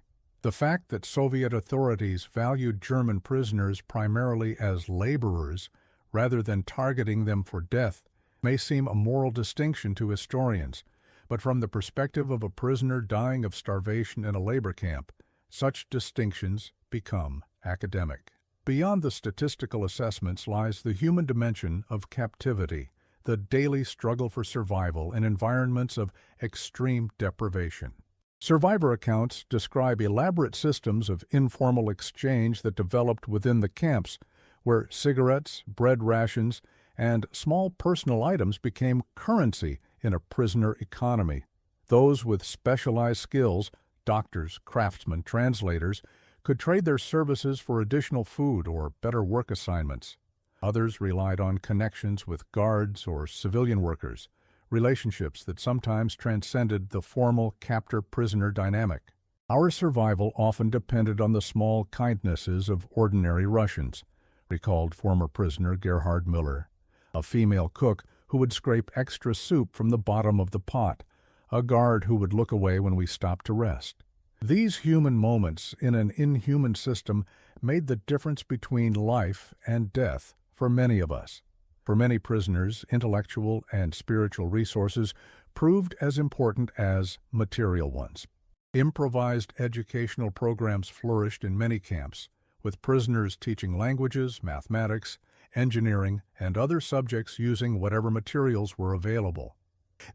the fact that Soviet authorities valued German prisoners primarily as laborers rather than targeting them for death may seem a moral distinction to historians, but from the perspective of a prisoner dying of starvation in a labor camp, such distinctions become academic. Beyond the statistical assessments lies the human dimension of captivity, the daily struggle for survival in environments of extreme deprivation. Survivor accounts describe elaborate systems of informal exchange that developed within the camps, where cigarettes, bread rations, and small personal items became currency in a prisoner economy. Those with specialized skills, doctors, craftsmen, translators, could trade their services for additional food or better work assignments. Others relied on connections with guards or civilian workers, relationships that sometimes transcended the formal captor-prisoner dynamic. Our survival often depended on the small kindnesses of ordinary Russians, recalled former prisoner Gerhard Müller, a female cook who would scrape extra soup from the bottom of the pot, a guard who would look away when we stopped to rest. These human moments in an inhuman system made the difference between life and death for many of us. For many prisoners, intellectual and spiritual resources proved as important as material ones. Improvised educational programs flourished in many camps, with prisoners teaching languages, mathematics, engineering, and other subjects using whatever materials were available.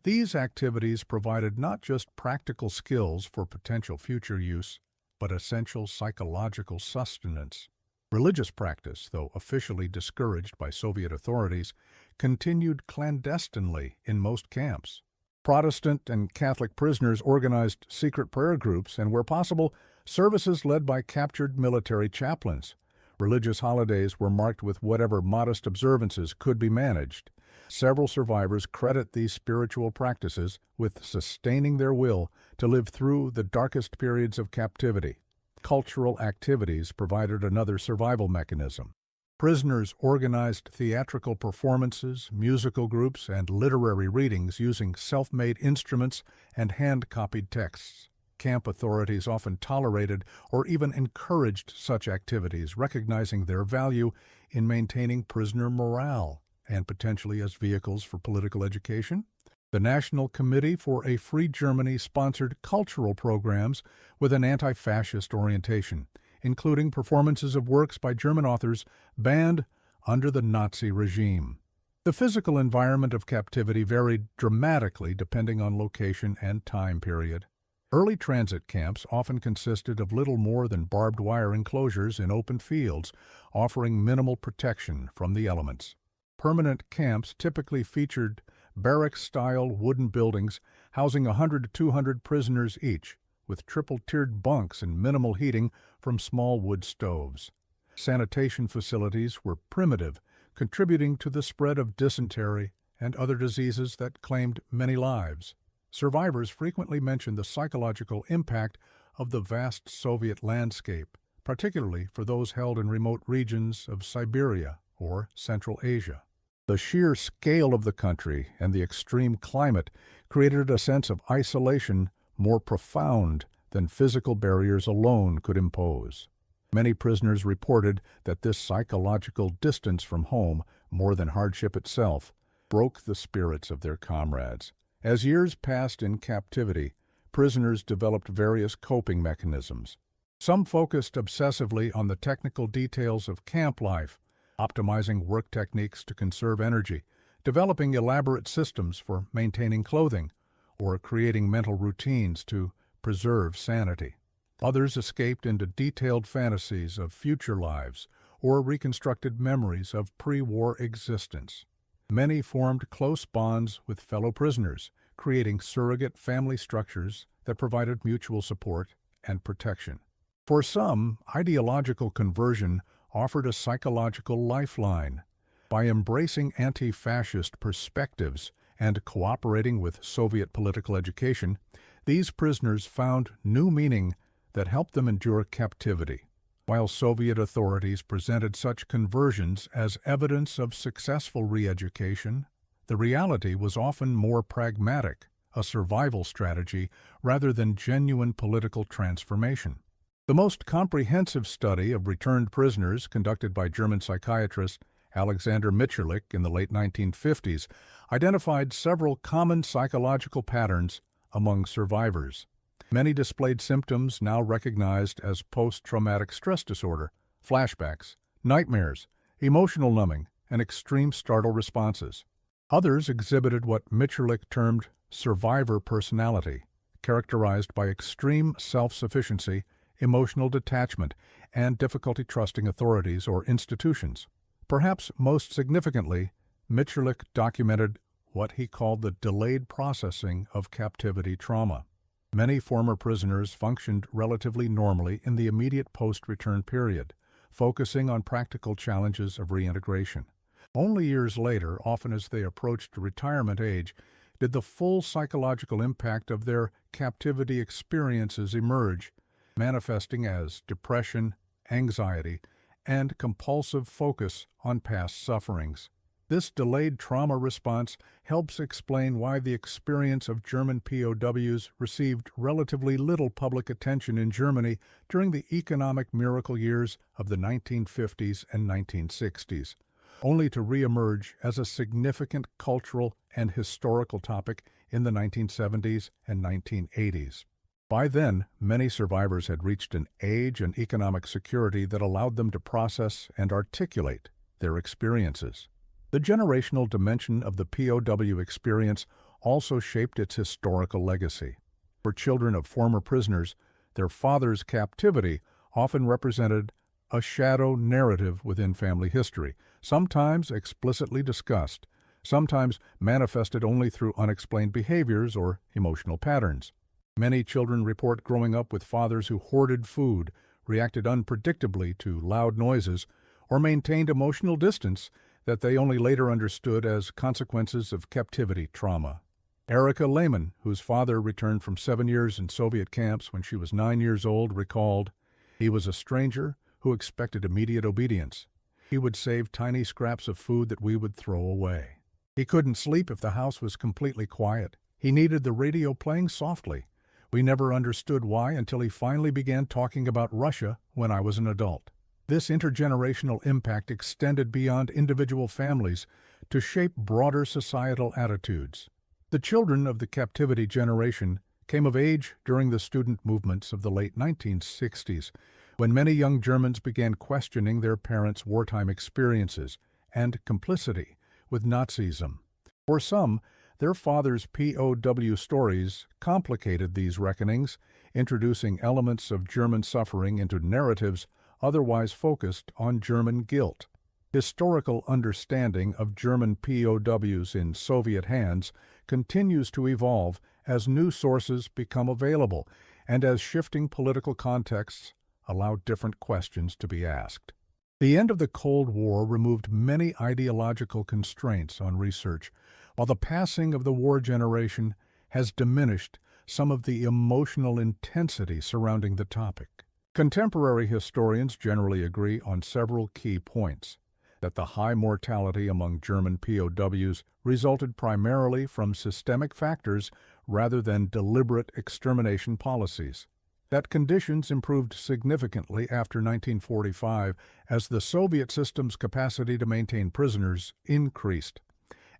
These activities provided not just practical skills for potential future use, but essential psychological sustenance. Religious practice, though officially discouraged by Soviet authorities, continued clandestinely in most camps. Protestant and Catholic prisoners organized secret prayer groups and, where possible, services led by captured military chaplains. Religious holidays were marked with whatever modest observances could be managed. Several survivors credit these spiritual practices with sustaining their will to live through the darkest periods of captivity. Cultural activities provided another survival mechanism. Prisoners organized theatrical performances, musical groups, and literary readings using self-made instruments and hand-copied texts. Camp authorities often tolerated or even encouraged such activities, recognizing their value in maintaining prisoner morale and potentially as vehicles for political education. The National Committee for a Free Germany sponsored cultural programs with an anti-fascist orientation, including performances of works by German authors banned under the Nazi regime. The physical environment of captivity varied dramatically depending on location and time period. Early transit camps often consisted of little more than barbed wire enclosures in open fields, offering minimal protection from the elements. Permanent camps typically featured barrack-style wooden buildings housing 100 to 200 prisoners each, with triple-tiered bunks and minimal heating from small wood stoves. Sanitation facilities were primitive, contributing to the spread of dysentery and other diseases that claimed many lives. Survivors frequently mentioned the psychological impact of the vast Soviet landscape, particularly for those held in remote regions of Siberia or Central Asia. The sheer scale of the country and the extreme climate created a sense of isolation more profound than physical barriers alone could impose. Many prisoners reported that this psychological distance from home, more than hardship itself, broke the spirits of their comrades. As years passed in captivity, prisoners developed various coping mechanisms. Some focused obsessively on the technical details of camp life, optimizing work techniques to conserve energy, developing elaborate systems for maintaining clothing, or creating mental routines to preserve sanity. Others escaped into detailed fantasies of future lives or reconstructed memories of pre-war existence. Many formed close bonds with fellow prisoners, creating surrogate family structures that provided mutual support and protection. For some, ideological conversion offered a psychological lifeline. By embracing anti-fascist perspectives and cooperating with Soviet political education, these prisoners found new meaning that helped them endure captivity. While Soviet authorities presented such conversions as evidence of successful re-education, the reality was often more pragmatic, a survival strategy rather than genuine political transformation. The most comprehensive study of returned prisoners conducted by German psychiatrist Alexander Mitscherlich in the late 1950s identified several common psychological patterns among survivors. Many displayed symptoms now recognized as post-traumatic stress disorder, flashbacks, nightmares, emotional numbing, and extreme startle responses. Others exhibited what Mitscherlich termed survivor personality, characterized by extreme self-sufficiency, emotional detachment, and difficulty trusting authorities or institutions. Perhaps most significantly, Mitscherlich documented what he called the delayed processing of captivity trauma. Many former prisoners functioned relatively normally in the immediate post-return period, focusing on practical challenges of reintegration. Only years later, often as they approached retirement age, did the full psychological impact of their captivity experiences emerge, manifesting as depression, anxiety, and compulsive focus on past sufferings. This delayed trauma response helps explain why the experience of German POWs received relatively little public attention in Germany during the economic miracle years of the 1950s and 1960s, only to reemerge as a significant cultural and historical topic in the 1970s and 1980s. By then, many survivors had reached an age and economic security that allowed them to process and articulate their experiences. The generational dimension of the POW experience also shaped its historical legacy. For children of former prisoners, their father's captivity often represented a shadow narrative within family history, sometimes explicitly discussed, sometimes manifested only through unexplained behaviors or emotional patterns. Many children report growing up with fathers who hoarded food, reacted unpredictably to loud noises, or maintained emotional distance that they only later understood as consequences of captivity trauma. Erika Lehman, whose father returned from 7 years in Soviet camps when she was 9 years old, recalled, "He was a stranger who expected immediate obedience. He would save tiny scraps of food that we would throw away. He couldn't sleep if the house was completely quiet. He needed the radio playing softly. We never understood why until he finally began talking about Russia when I was an adult." This intergenerational impact extended beyond individual families to shape broader societal attitudes. The children of the captivity generation came of age during the student movements of the late 1960s, when many young Germans began questioning their parents' wartime experiences and complicity with Nazism. For some, their fathers' POW stories complicated these reckonings, introducing elements of German suffering into narratives otherwise focused on German guilt. Historical understanding of German POWs in Soviet hands continues to evolve as new sources become available and as shifting political contexts allow different questions to be asked. The end of the Cold War removed many ideological constraints on research, while the passing of the war generation has diminished some of the emotional intensity surrounding the topic. Contemporary historians generally agree on several key points. that the high mortality among German POWs resulted primarily from systemic factors rather than deliberate extermination policies. That conditions improved significantly after 1945 as the Soviet system's capacity to maintain prisoners increased,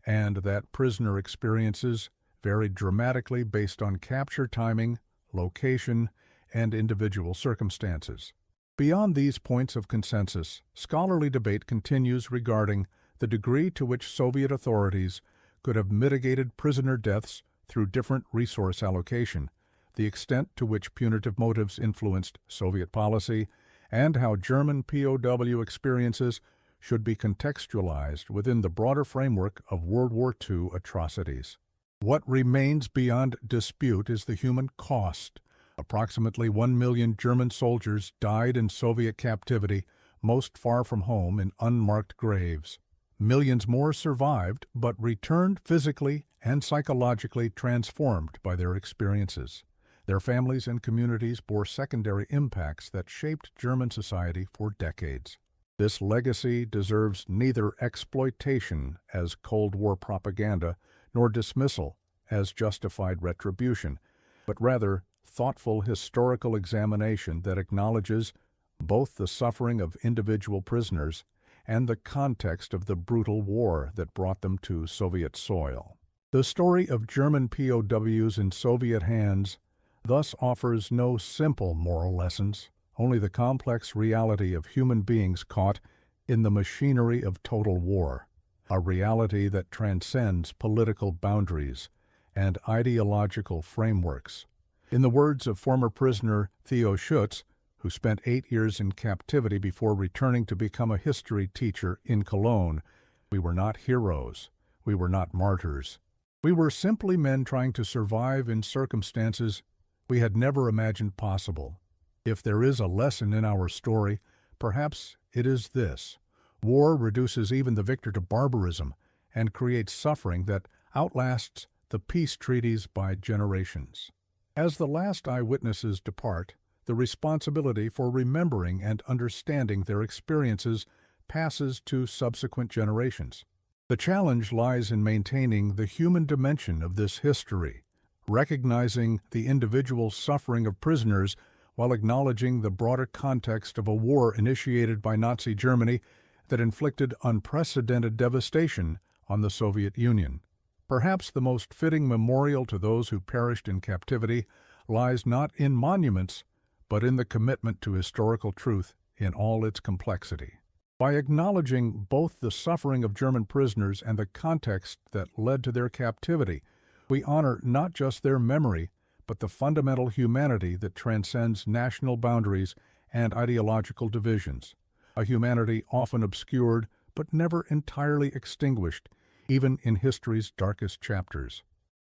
and that prisoner experiences varied dramatically based on capture timing, location, and individual circumstances. Beyond these points of consensus, scholarly debate continues regarding the degree to which Soviet authorities could have mitigated prisoner deaths through different resource allocation, the extent to which punitive motives influenced Soviet policy, and how German POW experiences should be contextualized within the broader framework of World War II atrocities. What remains beyond dispute is the human cost. Approximately 1 million German soldiers died in Soviet captivity, most far from home in unmarked graves. Millions more survived, but returned physically and psychologically transformed by their experiences. Their families and communities bore secondary impacts that shaped German society for decades. This legacy deserves neither exploitation as Cold War propaganda nor dismissal as justified retribution, but rather thoughtful historical examination that acknowledges both the suffering of individual prisoners and the context of the brutal war that brought them to Soviet soil. The story of German POWs in Soviet hands thus offers no simple moral lessons, only the complex reality of human beings caught in the machinery of total war, a reality that transcends political boundaries and ideological frameworks. In the words of former prisoner Theo Schutz, who spent 8 years in captivity before returning to become a history teacher in Cologne, "We were not heroes, we were not martyrs. We were simply men trying to survive in circumstances we had never imagined possible. If there is a lesson in our story, perhaps it is this: war reduces even the victor to barbarism and creates suffering that outlasts the peace treaties by generations." As the last eyewitnesses depart, the responsibility for remembering and understanding their experiences passes to subsequent generations. The challenge lies in maintaining the human dimension of this history, recognizing the individual suffering of prisoners while acknowledging the broader context of a war initiated by Nazi Germany that inflicted unprecedented devastation on the Soviet Union. Perhaps the most fitting memorial to those who perished in captivity lies not in monuments, but in the commitment to historical truth in all its complexity. By acknowledging both the suffering of German prisoners and the context that led to their captivity, we honor not just their memory, but the fundamental humanity that transcends national boundaries and ideological divisions, a humanity often obscured but never entirely extinguished, even in history's darkest chapters.